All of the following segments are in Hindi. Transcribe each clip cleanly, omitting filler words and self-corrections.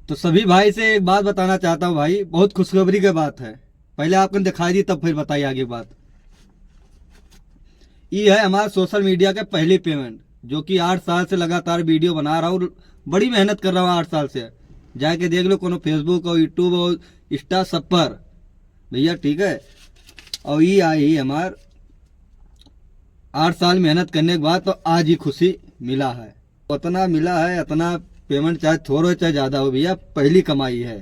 तो सभी भाई से एक बात बताना चाहता हूँ भाई, बहुत खुशखबरी की बात है। पहले आपने दिखाई दी तब फिर बताइए आगे बात। ये है हमारा सोशल मीडिया के पहली पेमेंट, जो कि 8 साल से लगातार वीडियो बना रहा हूँ, बड़ी मेहनत कर रहा हूँ 8 साल से। जाके देख लो कोनो फेसबुक और यूट्यूब और इंस्टा सब पर भैया, ठीक है। और ये आई हमार 8 साल मेहनत करने के बाद, तो आज ही खुशी मिला है। उतना मिला है, इतना पेमेंट चाहे थोड़ा हो चाहे ज्यादा हो भैया, पहली कमाई है,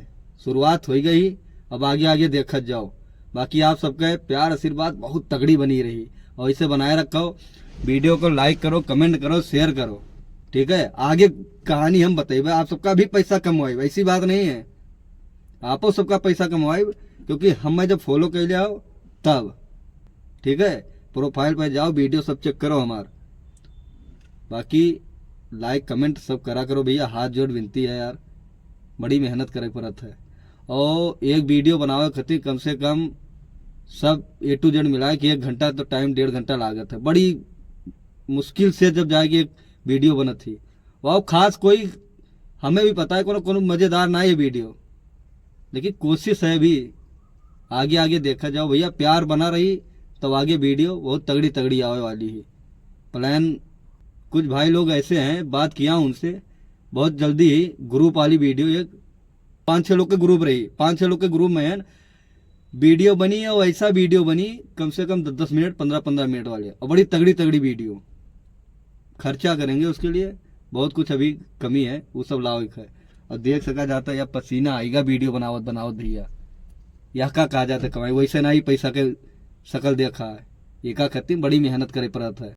शुरुआत हो गई। अब आगे आगे देखत जाओ। बाकी आप सबका प्यार आशीर्वाद बहुत तगड़ी बनी रही और इसे बनाए रखो। वीडियो को लाइक करो, कमेंट करो, शेयर करो, ठीक है। आगे कहानी हम बताइए, आप सबका भी पैसा कमवाई, ऐसी बात नहीं है। आपो सबका पैसा कमवाई, क्योंकि हमें जब फॉलो कर लिया हो तब, ठीक है। प्रोफाइल पर जाओ, वीडियो सब चेक करो हमार। बाकी लाइक कमेंट सब करा करो भैया, हाथ जोड़ विनती है यार, बड़ी मेहनत करे पड़त है। और एक वीडियो बनावे खातिर कम से कम सब A to Z मिला कि 1 घंटा तो टाइम, 1.5 घंटा लागत है। बड़ी मुश्किल से जब जाके एक वीडियो बनत थी, वह खास कोई, हमें भी पता है कोनो कोनो मजेदार ना है वीडियो, लेकिन कोशिश है भी। आगे आगे देखा जाओ भैया, प्यार बना रही तब आगे वीडियो बहुत तगड़ी तगड़ी आने वाली है। प्लान कुछ भाई लोग ऐसे हैं, बात किया उनसे, बहुत जल्दी ही ग्रुप वाली वीडियो, एक 5-6 लोग के ग्रुप रही, 5-6 लोग के ग्रुप में है वीडियो बनी है। और ऐसा वीडियो बनी कम से कम 10-10 मिनट, 15-15 मिनट वाले, और बड़ी तगड़ी तगड़ी वीडियो। खर्चा करेंगे उसके लिए, बहुत कुछ अभी कमी है, वो सब लाओ है। और देख सका जाता है या पसीना आएगा वीडियो बनावत बनावत भैया, यह का कहा जाता है कमाई, वैसे ना ही पैसा के शकल देखा है। ये का खत्म, बड़ी मेहनत करे पड़त है।